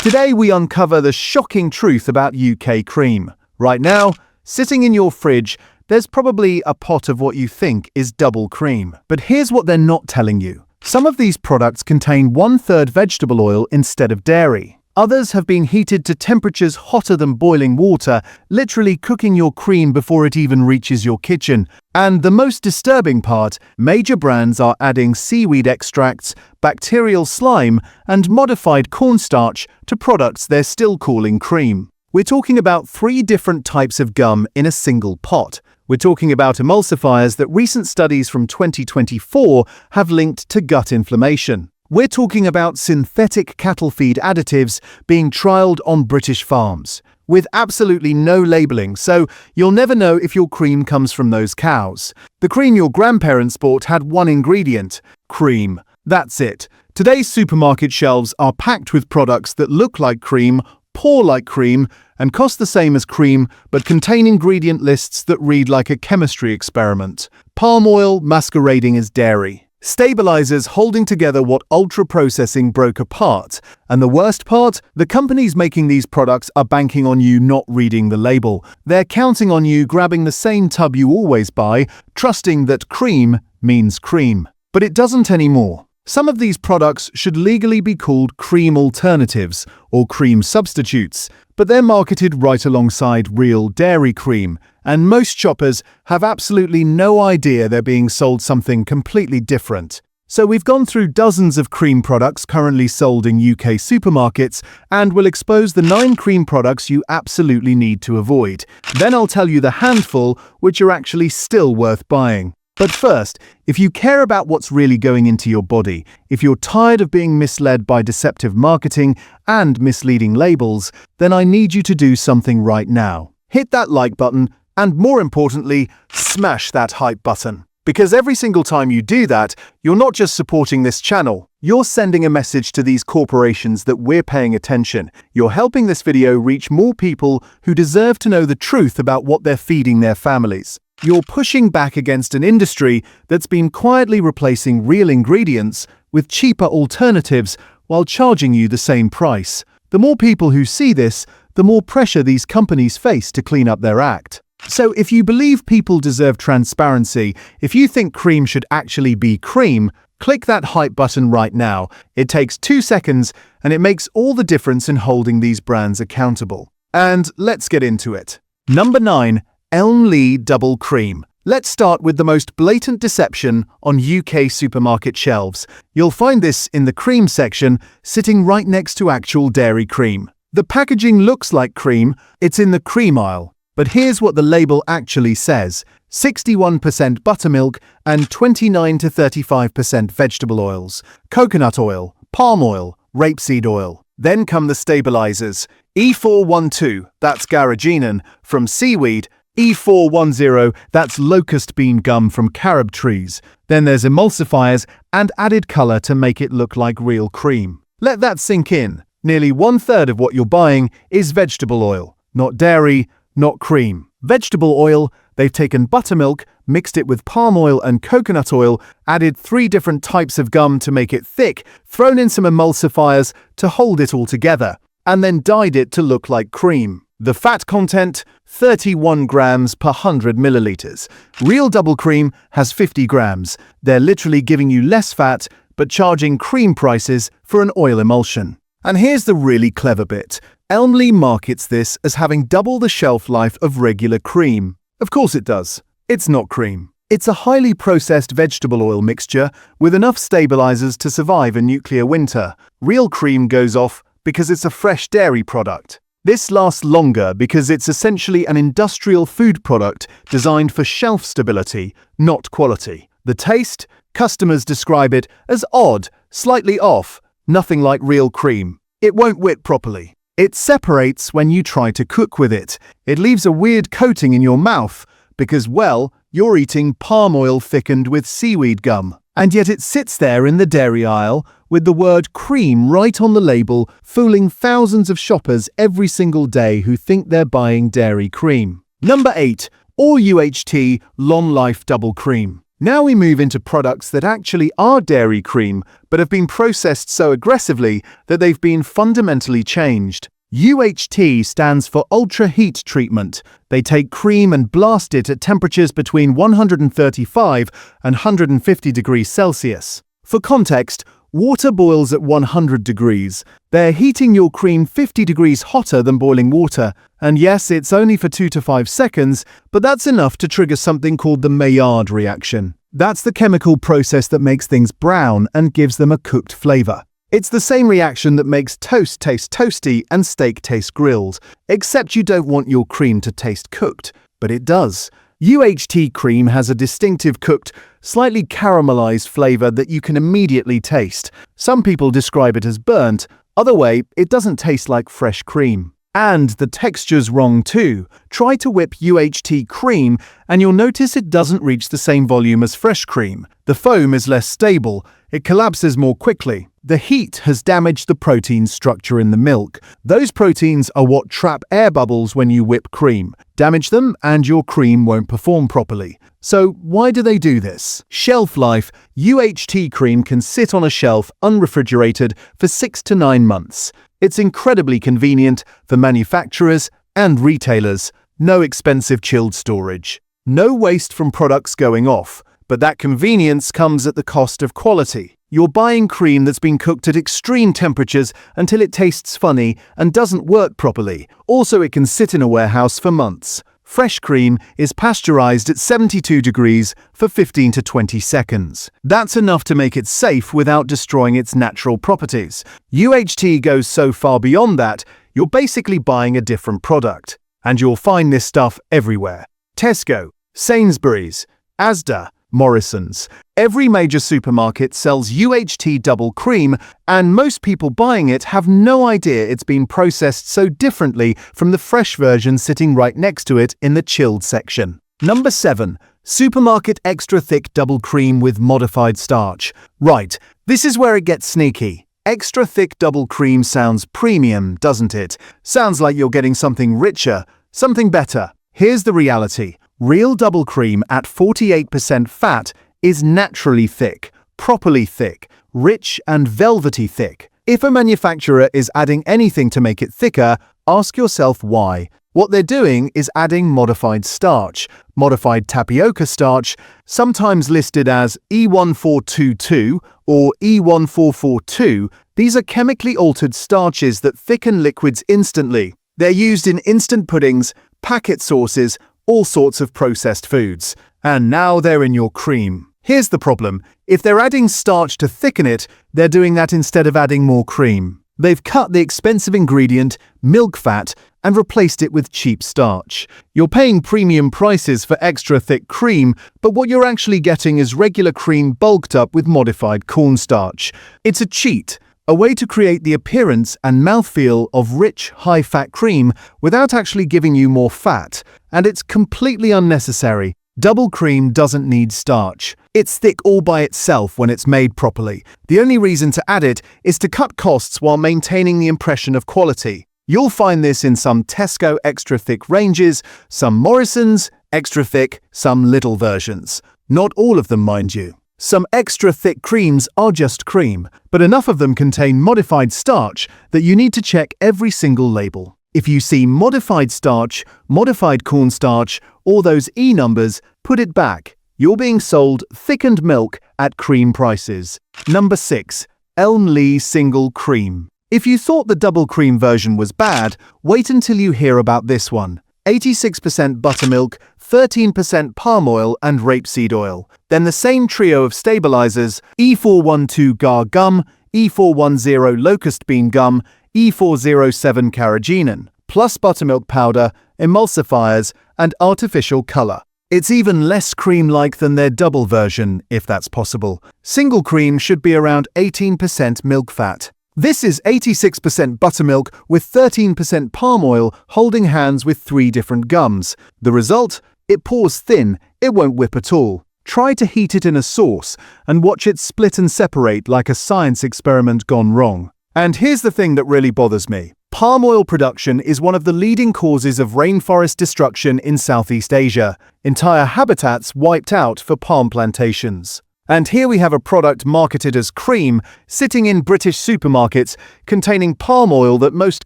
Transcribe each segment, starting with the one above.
Today we uncover the shocking truth about UK cream. Right now, sitting in your fridge, there's probably a pot of what you think is double cream. But here's what they're not telling you. Some of these products contain 1/3 vegetable oil instead of dairy. Others have been heated to temperatures hotter than boiling water, literally cooking your cream before it even reaches your kitchen. And the most disturbing part, major brands are adding seaweed extracts, bacterial slime, and modified cornstarch to products they're still calling cream. We're talking about 3 different types of gum in a single pot. We're talking about emulsifiers that recent studies from 2024 have linked to gut inflammation. We're talking about synthetic cattle feed additives being trialled on British farms, with absolutely no labeling, so you'll never know if your cream comes from those cows. The cream your grandparents bought had one ingredient: cream. That's it. Today's supermarket shelves are packed with products that look like cream, pour like cream, and cost the same as cream, but contain ingredient lists that read like a chemistry experiment. Palm oil masquerading as dairy. Stabilizers holding together what ultra-processing broke apart. And the worst part? The companies making these products are banking on you not reading the label. They're counting on you grabbing the same tub you always buy, trusting that cream means cream. But it doesn't anymore. Some of these products should legally be called cream alternatives or cream substitutes, but they're marketed right alongside real dairy cream, and most shoppers have absolutely no idea they're being sold something completely different. So we've gone through dozens of cream products currently sold in UK supermarkets, and we'll expose the 9 cream products you absolutely need to avoid. Then I'll tell you the handful which are actually still worth buying. But first, if you care about what's really going into your body, if you're tired of being misled by deceptive marketing and misleading labels, then I need you to do something right now. Hit that like button, and more importantly, smash that hype button. Because every single time you do that, you're not just supporting this channel, you're sending a message to these corporations that we're paying attention. You're helping this video reach more people who deserve to know the truth about what they're feeding their families. You're pushing back against an industry that's been quietly replacing real ingredients with cheaper alternatives while charging you the same price. The more people who see this, the more pressure these companies face to clean up their act. So if you believe people deserve transparency, if you think cream should actually be cream, click that hype button right now. It takes 2 seconds and it makes all the difference in holding these brands accountable. And let's get into it. Number 9. Elmlea Double Cream. Let's start with the most blatant deception on UK supermarket shelves. You'll find this in the cream section, sitting right next to actual dairy cream. The packaging looks like cream, it's in the cream aisle. But here's what the label actually says: 61% buttermilk and 29 to 35% vegetable oils, coconut oil, palm oil, rapeseed oil. Then come the stabilizers. E412, that's carrageenan, from seaweed. E410, that's locust bean gum from carob trees. Then there's emulsifiers and added color to make it look like real cream. Let that sink in. Nearly 1/3 of what you're buying is vegetable oil, not dairy, not cream. Vegetable oil, they've taken buttermilk, mixed it with palm oil and coconut oil, added 3 different types of gum to make it thick, thrown in some emulsifiers to hold it all together, and then dyed it to look like cream. The fat content, 31 grams per 100 milliliters. Real double cream has 50 grams. They're literally giving you less fat, but charging cream prices for an oil emulsion. And here's the really clever bit. Elmlea markets this as having double the shelf life of regular cream. Of course it does. It's not cream. It's a highly processed vegetable oil mixture with enough stabilizers to survive a nuclear winter. Real cream goes off because it's a fresh dairy product. This lasts longer because it's essentially an industrial food product designed for shelf stability, not quality. The taste? Customers describe it as odd, slightly off, nothing like real cream. It won't whip properly. It separates when you try to cook with it. It leaves a weird coating in your mouth because, well, you're eating palm oil thickened with seaweed gum. And yet it sits there in the dairy aisle with the word cream right on the label, fooling thousands of shoppers every single day who think they're buying dairy cream. Number 8. All UHT Long Life Double Cream. Now we move into products that actually are dairy cream, but have been processed so aggressively that they've been fundamentally changed. UHT stands for ultra heat treatment. They take cream and blast it at temperatures between 135 and 150 degrees Celsius. For context, water boils at 100 degrees. They're heating your cream 50 degrees hotter than boiling water. And yes, it's only for 2 to 5 seconds, but that's enough to trigger something called the Maillard reaction. That's the chemical process that makes things brown and gives them a cooked flavor. It's the same reaction that makes toast taste toasty and steak taste grilled, except you don't want your cream to taste cooked, but it does. UHT cream has a distinctive cooked, slightly caramelized flavor that you can immediately taste. Some people describe it as burnt, other way, it doesn't taste like fresh cream. And the texture's wrong too. Try to whip UHT cream and you'll notice it doesn't reach the same volume as fresh cream. The foam is less stable, it collapses more quickly. The heat has damaged the protein structure in the milk. Those proteins are what trap air bubbles when you whip cream. Damage them and your cream won't perform properly. So why do they do this? Shelf life. UHT cream can sit on a shelf unrefrigerated for 6 to 9 months. It's incredibly convenient for manufacturers and retailers. No expensive chilled storage. No waste from products going off. But that convenience comes at the cost of quality. You're buying cream that's been cooked at extreme temperatures until it tastes funny and doesn't work properly. Also, it can sit in a warehouse for months. Fresh cream is pasteurized at 72 degrees for 15 to 20 seconds. That's enough to make it safe without destroying its natural properties. UHT goes so far beyond that, you're basically buying a different product. And you'll find this stuff everywhere. Tesco, Sainsbury's, Asda, Morrison's. Every major supermarket sells UHT double cream, and most people buying it have no idea it's been processed so differently from the fresh version sitting right next to it in the chilled section. Number 7. Supermarket extra thick double cream with modified starch. Right, this is where it gets sneaky. Extra thick double cream sounds premium, doesn't it? Sounds like you're getting something richer, something better. Here's the reality. Real double cream at 48% fat is naturally thick, properly thick, rich and velvety thick. If a manufacturer is adding anything to make it thicker, ask yourself why. What they're doing is adding modified starch, modified tapioca starch, sometimes listed as E1422 or E1442. These are chemically altered starches that thicken liquids instantly. They're used in instant puddings, packet sauces, all sorts of processed foods. And now they're in your cream. Here's the problem. If they're adding starch to thicken it, they're doing that instead of adding more cream. They've cut the expensive ingredient, milk fat, and replaced it with cheap starch. You're paying premium prices for extra thick cream, but what you're actually getting is regular cream bulked up with modified cornstarch. It's a cheat. A way to create the appearance and mouthfeel of rich, high-fat cream without actually giving you more fat. And it's completely unnecessary. Double cream doesn't need starch. It's thick all by itself when it's made properly. The only reason to add it is to cut costs while maintaining the impression of quality. You'll find this in some Tesco extra thick ranges, some Morrison's extra thick, some little versions. Not all of them, mind you. Some extra thick creams are just cream, but enough of them contain modified starch that you need to check every single label. If you see modified starch, modified cornstarch, or those E numbers, put it back. You're being sold thickened milk at cream prices. Number 6. Elmlea Single Cream. If you thought the double cream version was bad, wait until you hear about this one. 86% buttermilk, 13% palm oil and rapeseed oil. Then the same trio of stabilizers, E412 gar gum, E410 locust bean gum, E407 carrageenan, plus buttermilk powder, emulsifiers, and artificial color. It's even less cream-like than their double version, if that's possible. Single cream should be around 18% milk fat. This is 86% buttermilk with 13% palm oil holding hands with 3 different gums. The result? It pours thin, it won't whip at all. Try to heat it in a sauce and watch it split and separate like a science experiment gone wrong. And here's the thing that really bothers me. Palm oil production is one of the leading causes of rainforest destruction in Southeast Asia. Entire habitats wiped out for palm plantations. And here we have a product marketed as cream sitting in British supermarkets containing palm oil that most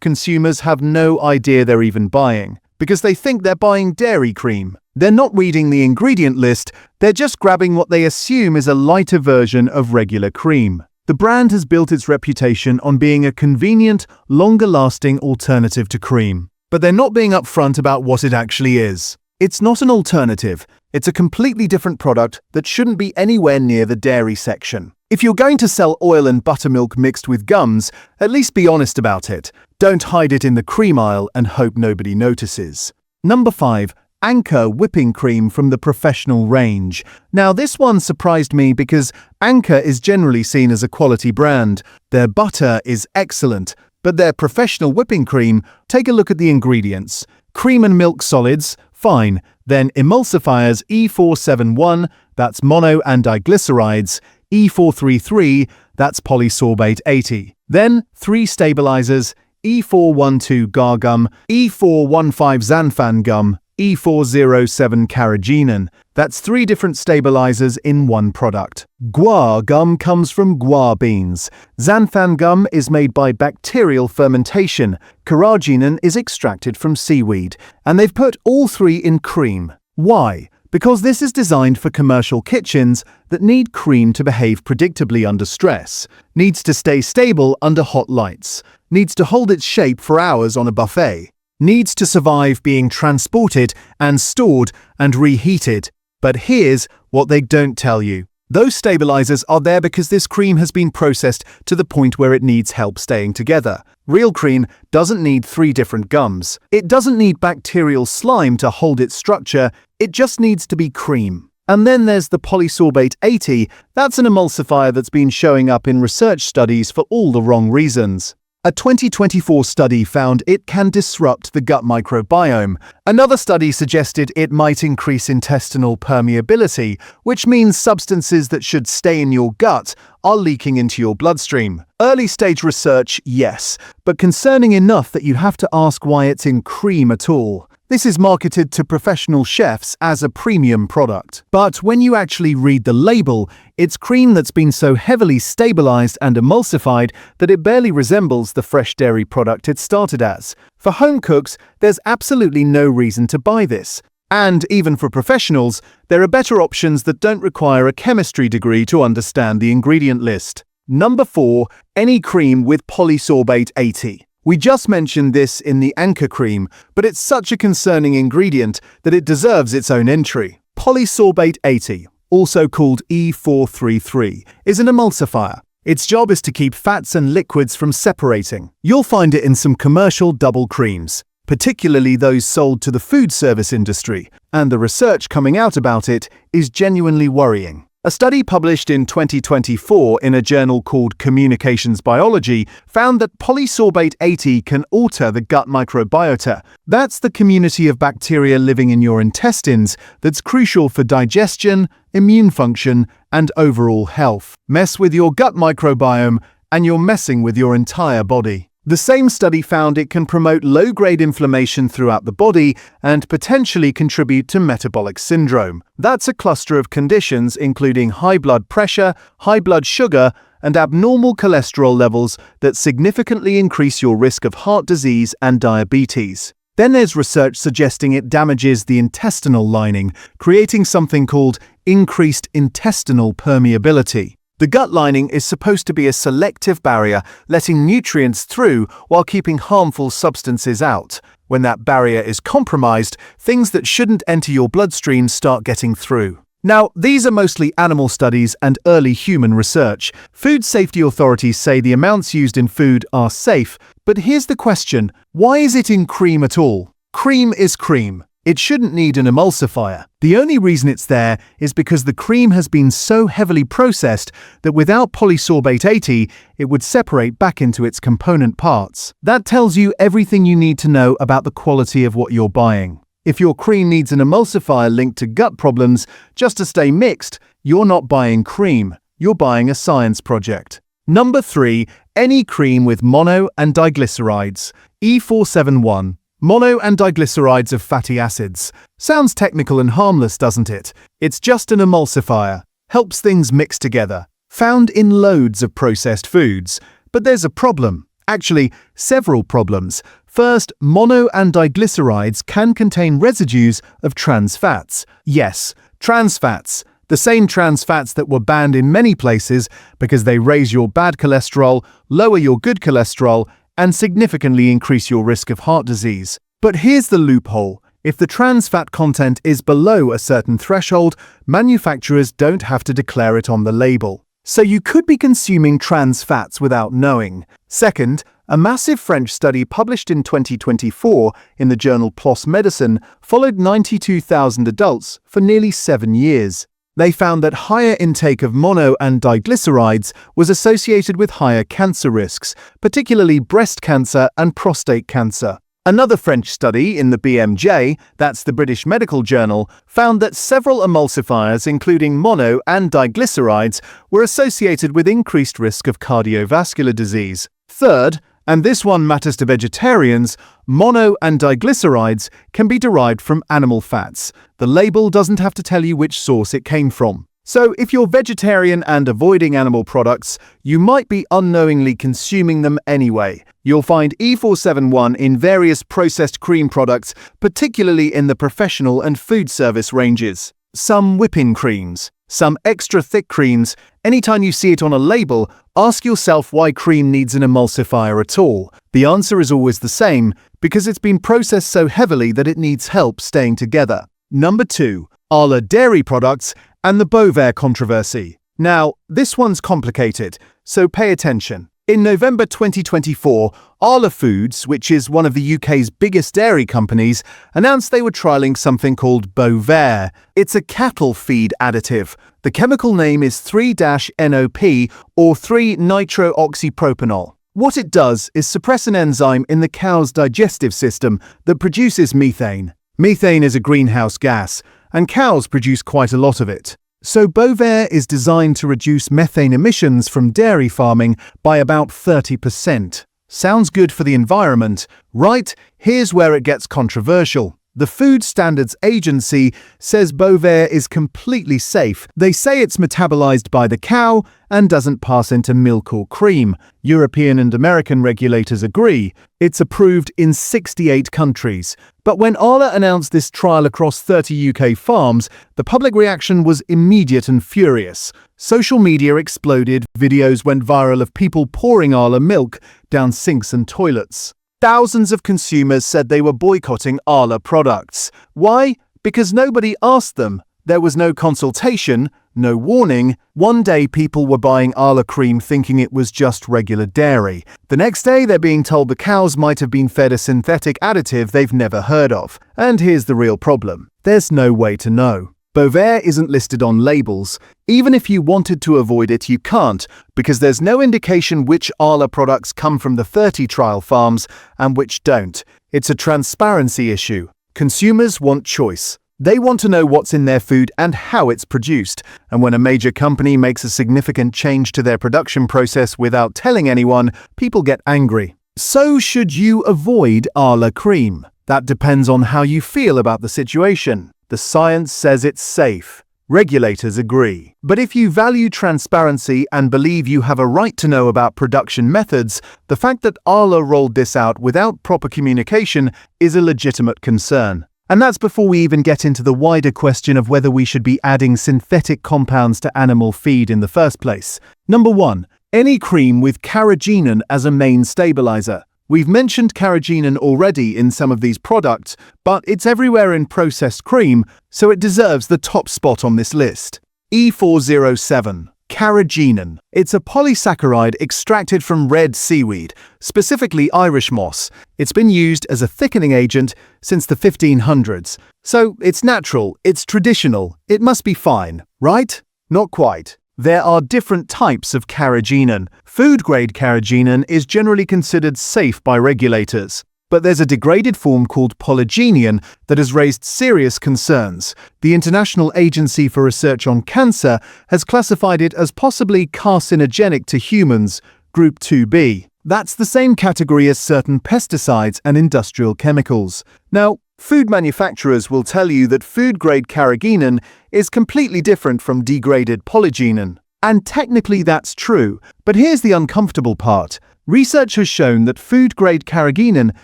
consumers have no idea they're even buying, because they think they're buying dairy cream. They're not reading the ingredient list, they're just grabbing what they assume is a lighter version of regular cream. The brand has built its reputation on being a convenient, longer-lasting alternative to cream. But they're not being upfront about what it actually is. It's not an alternative. It's a completely different product that shouldn't be anywhere near the dairy section. If you're going to sell oil and buttermilk mixed with gums, at least be honest about it. Don't hide it in the cream aisle and hope nobody notices. Number 5. Anchor whipping cream from the professional range. Now this one surprised me because Anchor is generally seen as a quality brand. Their butter is excellent, but their professional whipping cream, take a look at the ingredients. Cream and milk solids, fine. Then emulsifiers E471, that's mono and diglycerides, E433, that's polysorbate 80. Then 3 stabilizers, E412 gar gum, E415 xanthan gum, E407 carrageenan. That's 3 different stabilizers in one product. Guar gum comes from guar beans. Xanthan gum is made by bacterial fermentation. Carrageenan is extracted from seaweed. And they've put all 3 in cream. Why? Because this is designed for commercial kitchens that need cream to behave predictably under stress, needs to stay stable under hot lights, needs to hold its shape for hours on a buffet, needs to survive being transported and stored and reheated. But here's what they don't tell you. Those stabilizers are there because this cream has been processed to the point where it needs help staying together. Real cream doesn't need 3 different gums. It doesn't need bacterial slime to hold its structure. It just needs to be cream. And then there's the polysorbate 80. That's an emulsifier that's been showing up in research studies for all the wrong reasons. A 2024 study found it can disrupt the gut microbiome. Another study suggested it might increase intestinal permeability, which means substances that should stay in your gut are leaking into your bloodstream. Early stage research, yes, but concerning enough that you have to ask why it's in cream at all. This is marketed to professional chefs as a premium product. But when you actually read the label, it's cream that's been so heavily stabilized and emulsified that it barely resembles the fresh dairy product it started as. For home cooks, there's absolutely no reason to buy this. And even for professionals, there are better options that don't require a chemistry degree to understand the ingredient list. Number 4. Any cream with polysorbate 80. We just mentioned this in the Anchor cream, but it's such a concerning ingredient that it deserves its own entry. Polysorbate 80, also called E433, is an emulsifier. Its job is to keep fats and liquids from separating. You'll find it in some commercial double creams, particularly those sold to the food service industry, and the research coming out about it is genuinely worrying. A study published in 2024 in a journal called Communications Biology found that polysorbate 80 can alter the gut microbiota. That's the community of bacteria living in your intestines that's crucial for digestion, immune function, and overall health. Mess with your gut microbiome, and you're messing with your entire body. The same study found it can promote low-grade inflammation throughout the body and potentially contribute to metabolic syndrome. That's a cluster of conditions including high blood pressure, high blood sugar, and abnormal cholesterol levels that significantly increase your risk of heart disease and diabetes. Then there's research suggesting it damages the intestinal lining, creating something called increased intestinal permeability. The gut lining is supposed to be a selective barrier, letting nutrients through while keeping harmful substances out. When that barrier is compromised, things that shouldn't enter your bloodstream start getting through. Now, these are mostly animal studies and early human research. Food safety authorities say the amounts used in food are safe, but here's the question: why is it in cream at all? Cream is cream. It shouldn't need an emulsifier. The only reason it's there is because the cream has been so heavily processed that without polysorbate 80, it would separate back into its component parts. That tells you everything you need to know about the quality of what you're buying. If your cream needs an emulsifier linked to gut problems just to stay mixed, you're not buying cream, you're buying a science project. Number 3. Any cream with mono and diglycerides. E471, mono and diglycerides of fatty acids. Sounds technical and harmless, doesn't it? It's just an emulsifier. Helps things mix together. Found in loads of processed foods. But there's a problem. Actually, several problems. First, mono and diglycerides can contain residues of trans fats. Yes, trans fats. The same trans fats that were banned in many places because they raise your bad cholesterol, lower your good cholesterol, and significantly increase your risk of heart disease. But here's the loophole. If the trans fat content is below a certain threshold, manufacturers don't have to declare it on the label. So you could be consuming trans fats without knowing. Second, a massive French study published in 2024 in the journal PLOS Medicine followed 92,000 adults for nearly 7 years. They found that higher intake of mono and diglycerides was associated with higher cancer risks, particularly breast cancer and prostate cancer. Another French study in the BMJ, that's the British Medical Journal, found that several emulsifiers, including mono and diglycerides, were associated with increased risk of cardiovascular disease. Third, and this one matters to vegetarians, mono and diglycerides can be derived from animal fats. The label doesn't have to tell you which source it came from. So if you're vegetarian and avoiding animal products, you might be unknowingly consuming them anyway. You'll find E471 in various processed cream products, particularly in the professional and food service ranges. Some whipping creams, some extra thick creams. Anytime you see it on a label, ask yourself why cream needs an emulsifier at all. The answer is always the same, because it's been processed so heavily that it needs help staying together. Number 2. Arla dairy products and the Bovair controversy. Now, this one's complicated, so pay attention. In November 2024, Arla Foods, which is one of the UK's biggest dairy companies, announced they were trialling something called Bovair. It's a cattle feed additive. The chemical name is 3-NOP or 3-nitrooxypropanol. What it does is suppress an enzyme in the cow's digestive system that produces methane. Methane is a greenhouse gas, and cows produce quite a lot of it. So Bovair is designed to reduce methane emissions from dairy farming by about 30%. Sounds good for the environment, right? Here's where it gets controversial. The Food Standards Agency says Bovair is completely safe. They say it's metabolized by the cow and doesn't pass into milk or cream. European and American regulators agree. It's approved in 68 countries. But when Arla announced this trial across 30 UK farms, the public reaction was immediate and furious. Social media exploded, videos went viral of people pouring Arla milk down sinks and toilets. Thousands of consumers said they were boycotting Arla products. Why? Because nobody asked them. There was no consultation, no warning. One day people were buying Arla cream thinking it was just regular dairy. The next day they're being told the cows might have been fed a synthetic additive they've never heard of. And here's the real problem. There's no way to know. Bovair isn't listed on labels. Even if you wanted to avoid it, you can't, because there's no indication which Arla products come from the 30 trial farms and which don't. It's a transparency issue. Consumers want choice. They want to know what's in their food and how it's produced. And when a major company makes a significant change to their production process without telling anyone, people get angry. So should you avoid Arla cream? That depends on how you feel about the situation. The science says it's safe. Regulators agree. But if you value transparency and believe you have a right to know about production methods, the fact that Arla rolled this out without proper communication is a legitimate concern. And that's before we even get into the wider question of whether we should be adding synthetic compounds to animal feed in the first place. Number 1. Any cream with carrageenan as a main stabilizer. We've mentioned carrageenan already in some of these products, but it's everywhere in processed cream, so it deserves the top spot on this list. E407. Carrageenan. It's a polysaccharide extracted from red seaweed, specifically Irish moss. It's been used as a thickening agent since the 1500s. So it's natural, it's traditional, it must be fine, right? Not quite. There are different types of carrageenan. Food-grade carrageenan is generally considered safe by regulators. But there's a degraded form called polysorbate that has raised serious concerns. The International Agency for Research on Cancer has classified it as possibly carcinogenic to humans, Group 2B. That's the same category as certain pesticides and industrial chemicals. Now, food manufacturers will tell you that food-grade carrageenan is completely different from degraded polysorbate. And technically that's true, but here's the uncomfortable part. Research has shown that food-grade carrageenan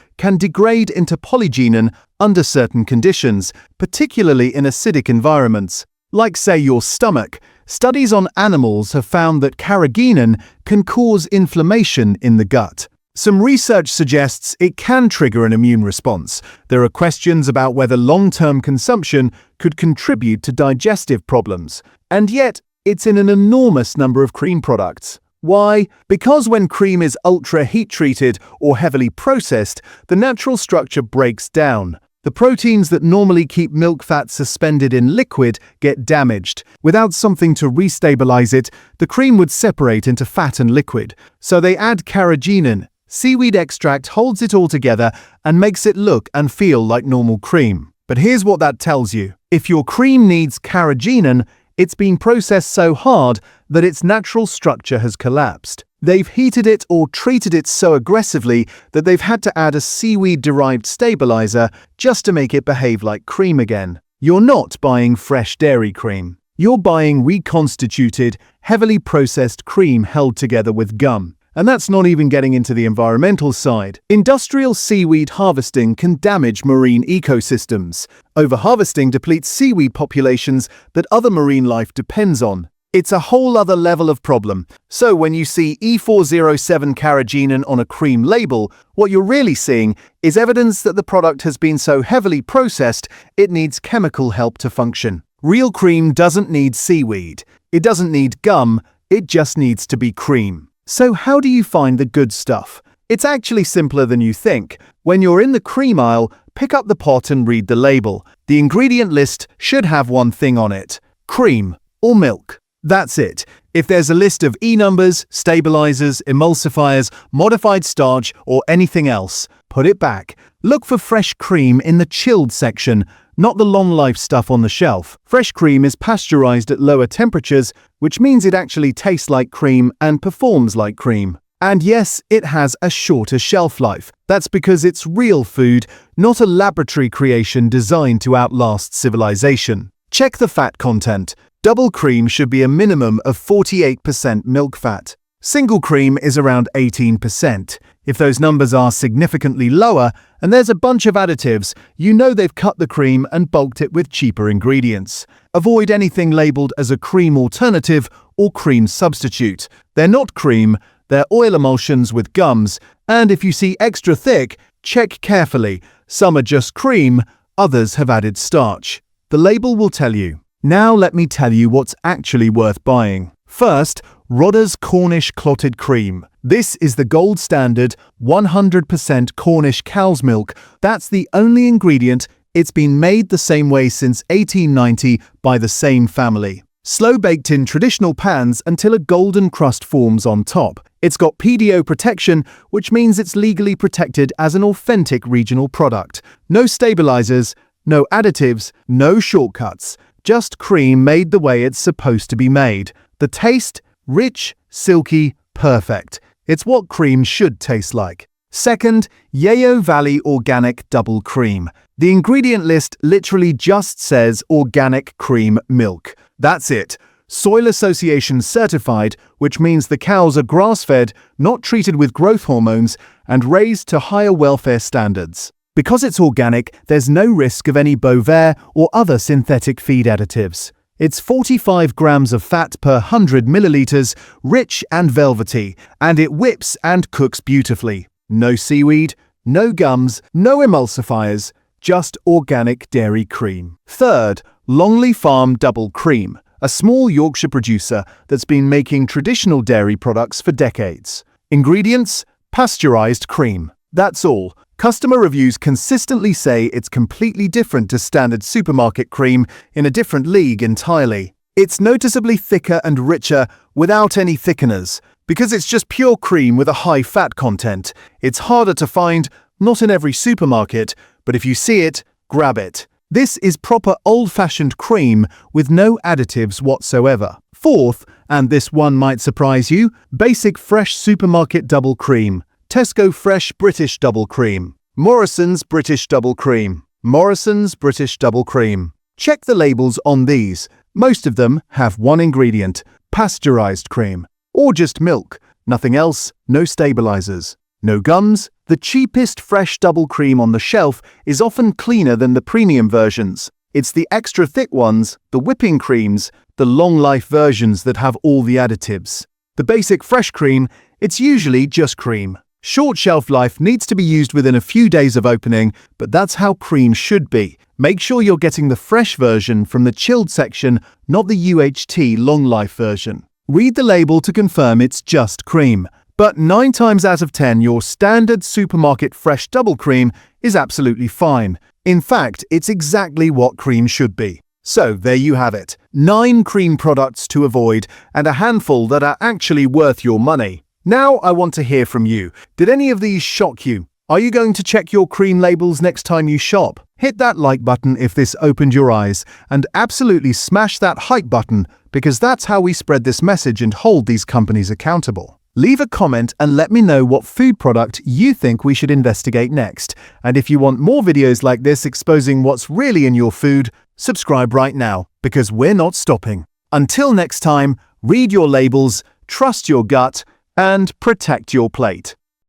can degrade into polysorbate under certain conditions, particularly in acidic environments. Like, say, your stomach. Studies on animals have found that carrageenan can cause inflammation in the gut. Some research suggests it can trigger an immune response. There are questions about whether long-term consumption could contribute to digestive problems. And yet, it's in an enormous number of cream products. Why? Because when cream is ultra-heat-treated or heavily processed, the natural structure breaks down. The proteins that normally keep milk fat suspended in liquid get damaged. Without something to restabilize it, the cream would separate into fat and liquid. So they add carrageenan. Seaweed extract holds it all together and makes it look and feel like normal cream. But here's what that tells you. If your cream needs carrageenan, it's been processed so hard that its natural structure has collapsed. They've heated it or treated it so aggressively that they've had to add a seaweed-derived stabilizer just to make it behave like cream again. You're not buying fresh dairy cream. You're buying reconstituted, heavily processed cream held together with gum. And that's not even getting into the environmental side. Industrial seaweed harvesting can damage marine ecosystems. Overharvesting depletes seaweed populations that other marine life depends on. It's a whole other level of problem. So when you see E407 carrageenan on a cream label, what you're really seeing is evidence that the product has been so heavily processed it needs chemical help to function. Real cream doesn't need seaweed. It doesn't need gum. It just needs to be cream. So how do you find the good stuff? It's actually simpler than you think. When you're in the cream aisle, pick up the pot and read the label. The ingredient list should have one thing on it: cream or milk. That's it. If there's a list of E numbers, stabilizers, emulsifiers, modified starch, or anything else, put it back. Look for fresh cream in the chilled section, not the long-life stuff on the shelf. Fresh cream is pasteurized at lower temperatures, which means it actually tastes like cream and performs like cream. And yes, it has a shorter shelf life. That's because it's real food, not a laboratory creation designed to outlast civilization. Check the fat content. Double cream should be a minimum of 48% milk fat. Single cream is around 18%. If those numbers are significantly lower and there's a bunch of additives, you know they've cut the cream and bulked it with cheaper ingredients. Avoid anything labeled as a cream alternative or cream substitute. They're not cream, they're oil emulsions with gums, and if you see extra thick, check carefully. Some are just cream, others have added starch. The label will tell you. Now let me tell you what's actually worth buying. First, Rodda's Cornish Clotted Cream. This is the gold standard 100% Cornish cow's milk. That's the only ingredient. It's been made the same way since 1890 by the same family. Slow baked in traditional pans until a golden crust forms on top. It's got PDO protection, which means it's legally protected as an authentic regional product. No stabilizers, no additives, no shortcuts. Just cream made the way it's supposed to be made. The taste, rich, silky, perfect. It's what cream should taste like. Second, Yeo Valley Organic Double Cream. The ingredient list literally just says organic cream milk. That's it. Soil Association certified, which means the cows are grass-fed, not treated with growth hormones, and raised to higher welfare standards. Because it's organic, there's no risk of any Bovair or other synthetic feed additives. It's 45 grams of fat per 100 milliliters, rich and velvety, and it whips and cooks beautifully. No seaweed, no gums, no emulsifiers, just organic dairy cream. Third, Longley Farm Double Cream, a small Yorkshire producer that's been making traditional dairy products for decades. Ingredients: pasteurized cream. That's all. Customer reviews consistently say it's completely different to standard supermarket cream, in a different league entirely. It's noticeably thicker and richer without any thickeners. Because it's just pure cream with a high fat content, it's harder to find, not in every supermarket, but if you see it, grab it. This is proper old-fashioned cream with no additives whatsoever. Fourth, and this one might surprise you, basic fresh supermarket double cream. Tesco Fresh British Double Cream. Morrison's British Double Cream. Morrison's British Double Cream. Check the labels on these. Most of them have one ingredient, pasteurized cream, or just milk. Nothing else, no stabilizers. No gums. The cheapest fresh double cream on the shelf is often cleaner than the premium versions. It's the extra thick ones, the whipping creams, the long-life versions that have all the additives. The basic fresh cream, it's usually just cream. Short shelf life needs to be used within a few days of opening, but that's how cream should be. Make sure you're getting the fresh version from the chilled section, not the UHT long-life version. Read the label to confirm it's just cream. But 9 times out of 10, your standard supermarket fresh double cream is absolutely fine. In fact, it's exactly what cream should be. So there you have it. 9 cream products to avoid and a handful that are actually worth your money. Now I want to hear from you. Did any of these shock you? Are you going to check your cream labels next time you shop? Hit that like button if this opened your eyes, and absolutely smash that hype button, because that's how we spread this message and hold these companies accountable. Leave a comment and let me know what food product you think we should investigate next. And if you want more videos like this exposing what's really in your food, subscribe right now, because we're not stopping. Until next time, read your labels, trust your gut, and protect your plate.